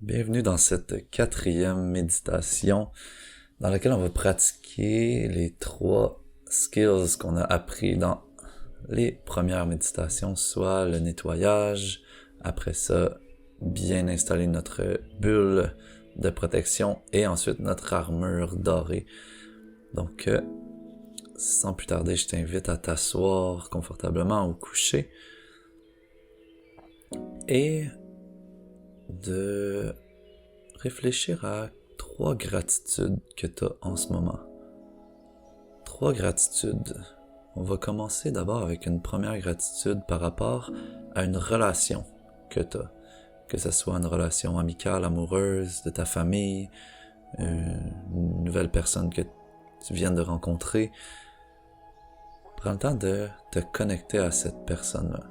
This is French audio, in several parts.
Bienvenue dans cette quatrième méditation dans laquelle on va pratiquer les 3 skills qu'on a appris dans les premières méditations, soit le nettoyage, après ça, bien installer notre bulle de protection et ensuite notre armure dorée. Donc, sans plus tarder, je t'invite à t'asseoir confortablement au coucher et de réfléchir à 3 gratitudes que tu as en ce moment. 3 gratitudes. On va commencer d'abord avec une première gratitude par rapport à une relation que tu as. Que ce soit une relation amicale, amoureuse, de ta famille, une nouvelle personne que tu viens de rencontrer. Prends le temps de te connecter à cette personne-là.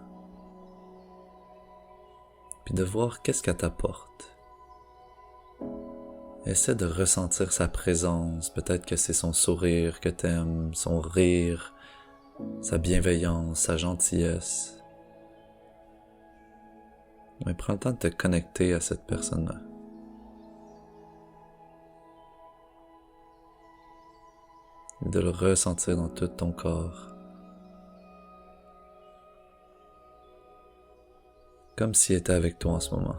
Puis de voir qu'est-ce qu'elle t'apporte. Essaie de ressentir sa présence, peut-être que c'est son sourire que t'aimes, son rire, sa bienveillance, sa gentillesse. Mais prends le temps de te connecter à cette personne-là. Et de le ressentir dans tout ton corps. Comme s'il était avec toi en ce moment.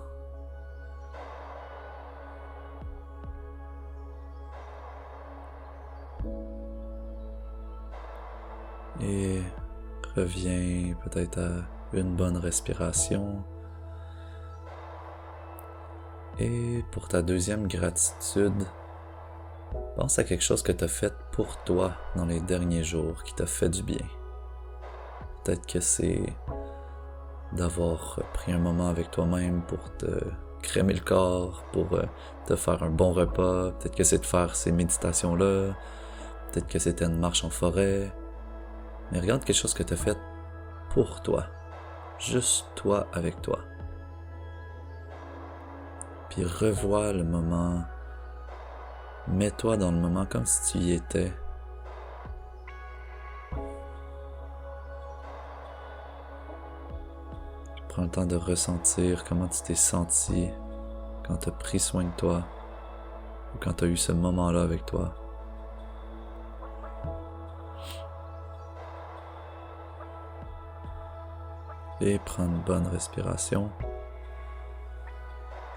Et reviens peut-être à une bonne respiration. Et pour ta deuxième gratitude, pense à quelque chose que tu as fait pour toi dans les derniers jours, qui t'a fait du bien. Peut-être que c'est d'avoir pris un moment avec toi-même pour te crémer le corps, pour te faire un bon repas. Peut-être que c'est de faire ces méditations-là. Peut-être que c'était une marche en forêt. Mais regarde quelque chose que tu as fait pour toi. Juste toi avec toi. Puis revois le moment. Mets-toi dans le moment comme si tu y étais. Prends le temps de ressentir comment tu t'es senti quand tu as pris soin de toi ou quand tu as eu ce moment-là avec toi. Et prends une bonne respiration.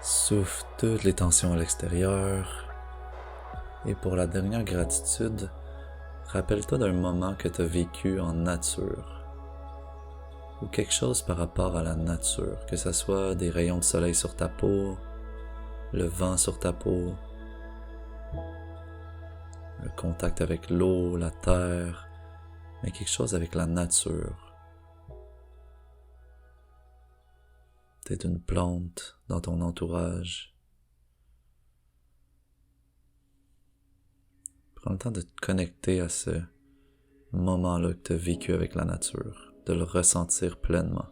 Souffle toutes les tensions à l'extérieur. Et pour la dernière gratitude, rappelle-toi d'un moment que tu as vécu en nature. Ou quelque chose par rapport à la nature, que ce soit des rayons de soleil sur ta peau, le vent sur ta peau, le contact avec l'eau, la terre, mais quelque chose avec la nature. Peut-être une plante dans ton entourage. Prends le temps de te connecter à ce moment-là que tu as vécu avec la nature, de le ressentir pleinement.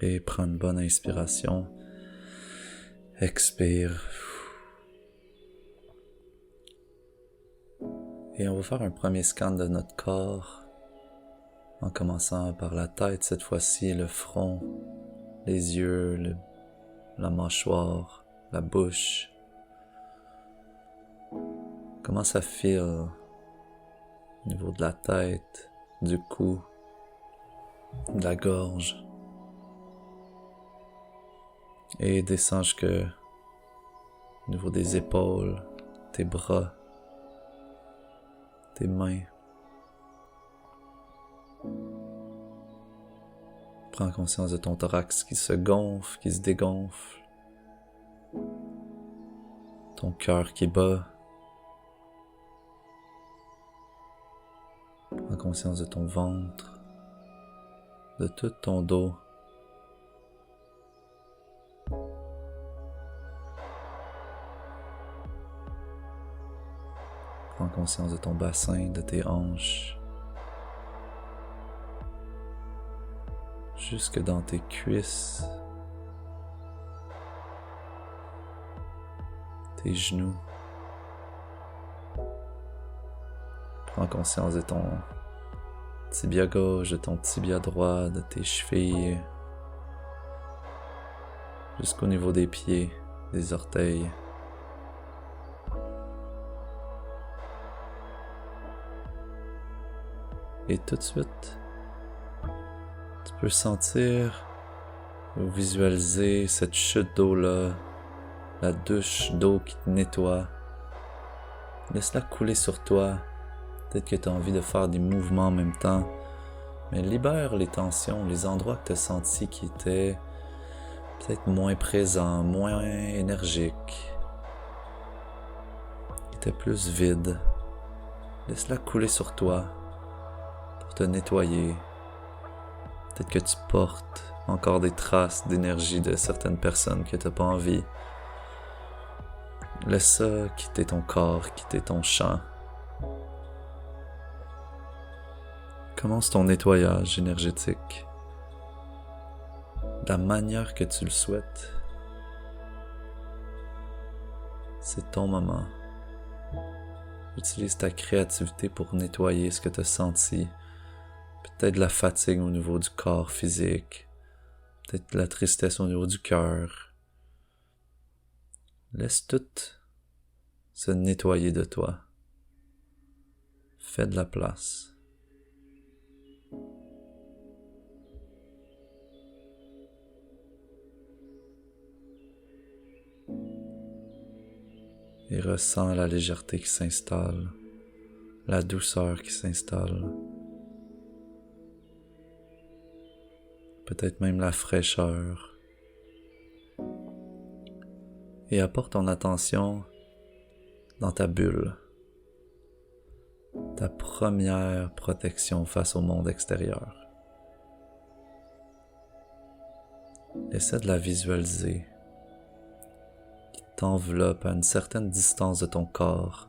Et prends une bonne inspiration. Expire. Et on va faire un premier scan de notre corps, en commençant par la tête cette fois-ci, le front, les yeux, la mâchoire, la bouche. Comment ça file au niveau de la tête, du cou, de la gorge. Et descends jusqu'au niveau des épaules, tes bras, tes mains. Prends conscience de ton thorax qui se gonfle, qui se dégonfle. Ton cœur qui bat. Prends conscience de ton ventre, de tout ton dos. Prends conscience de ton bassin, de tes hanches. Jusque dans tes cuisses. tes genoux. Prends conscience de ton tibia gauche, de ton tibia droit, de tes chevilles, jusqu'au niveau des pieds, des orteils. Et tout de suite, tu peux sentir ou visualiser cette chute d'eau-là, la douche d'eau qui te nettoie. Laisse-la couler sur toi. Peut-être que tu as envie de faire des mouvements en même temps, mais libère les tensions, les endroits que tu as sentis qui étaient peut-être moins présents, moins énergiques, qui étaient plus vides. Laisse-la couler sur toi pour te nettoyer. Peut-être que tu portes encore des traces d'énergie de certaines personnes que tu n'as pas envie. Laisse ça quitter ton corps, quitter ton champ. Commence ton nettoyage énergétique de la manière que tu le souhaites. C'est ton moment. Utilise ta créativité pour nettoyer ce que tu as senti. Peut-être la fatigue au niveau du corps physique. Peut-être la tristesse au niveau du cœur. Laisse tout se nettoyer de toi. Fais de la place. Et ressens la légèreté qui s'installe, la douceur qui s'installe, peut-être même la fraîcheur. Et apporte ton attention dans ta bulle, ta première protection face au monde extérieur. Essaie de la visualiser. T'enveloppe à une certaine distance de ton corps,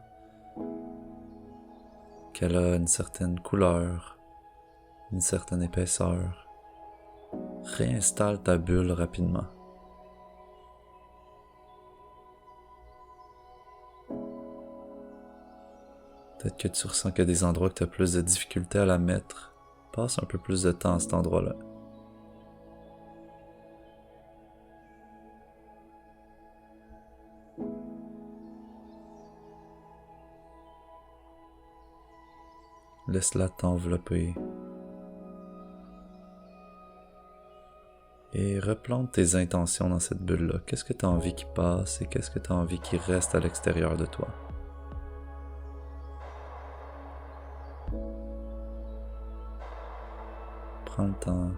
qu'elle a une certaine couleur, une certaine épaisseur. Réinstalle ta bulle rapidement. Peut-être que tu ressens qu'il y a des endroits que tu as plus de difficulté à la mettre. Passe un peu plus de temps à cet endroit-là. Laisse-la t'envelopper. Et replante tes intentions dans cette bulle-là. Qu'est-ce que tu as envie qui passe et qu'est-ce que tu as envie qui reste à l'extérieur de toi? Prends le temps.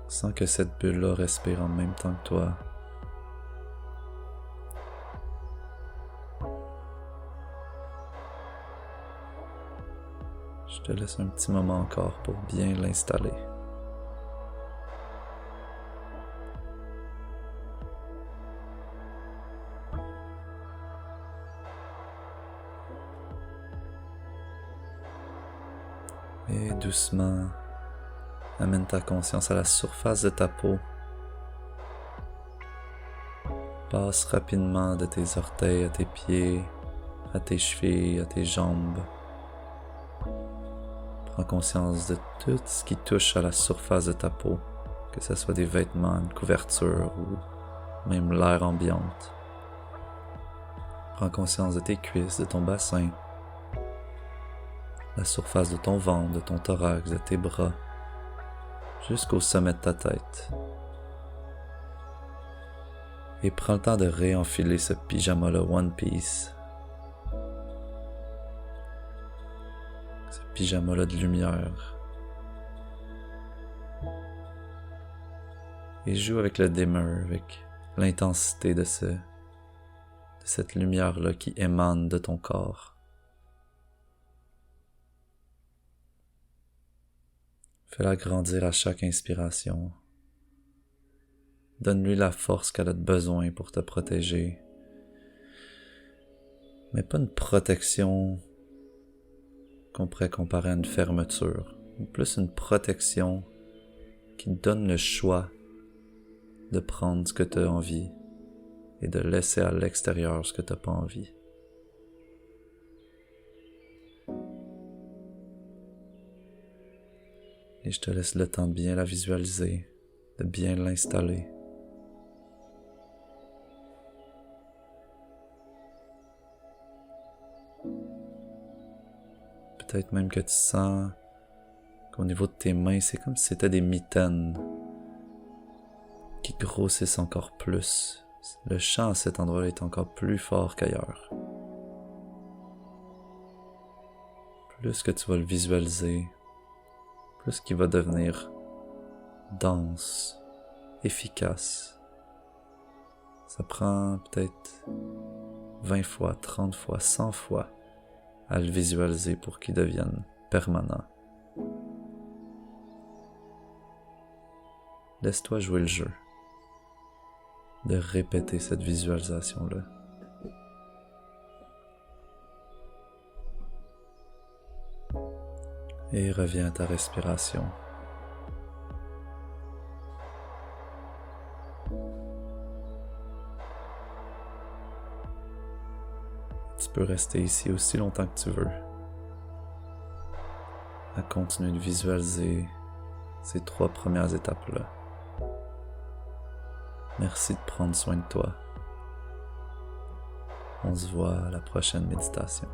Sens que cette bulle-là respire en même temps que toi. Je te laisse un petit moment encore pour bien l'installer. Et doucement, amène ta conscience à la surface de ta peau. Passe rapidement de tes orteils à tes pieds, à tes chevilles, à tes jambes. Prends conscience de tout ce qui touche à la surface de ta peau, que ce soit des vêtements, une couverture ou même l'air ambiante. Prends conscience de tes cuisses, de ton bassin, la surface de ton ventre, de ton thorax, de tes bras, jusqu'au sommet de ta tête. Et prends le temps de réenfiler ce pyjama-là One Piece. Ce pyjama-là de lumière. Et joue avec le dimmer, avec l'intensité de cette lumière-là qui émane de ton corps. Fais-la grandir à chaque inspiration. Donne-lui la force qu'elle a besoin pour te protéger. Mais pas une protection qu'on pourrait comparer à une fermeture, ou plus une protection qui te donne le choix de prendre ce que tu as envie et de laisser à l'extérieur ce que tu n'as pas envie. Et je te laisse le temps de bien la visualiser, de bien l'installer. Peut-être même que tu sens qu'au niveau de tes mains, c'est comme si c'était des mitaines qui grossissent encore plus. Le champ à cet endroit-là est encore plus fort qu'ailleurs. Plus que tu vas le visualiser, plus qu'il va devenir dense, efficace. Ça prend peut-être 20 fois, 30 fois, 100 fois à le visualiser pour qu'il devienne permanent. Laisse-toi jouer le jeu de répéter cette visualisation-là. Et reviens à ta respiration. Tu peux rester ici aussi longtemps que tu veux, à continuer de visualiser ces 3 premières étapes-là. Merci de prendre soin de toi. On se voit à la prochaine méditation.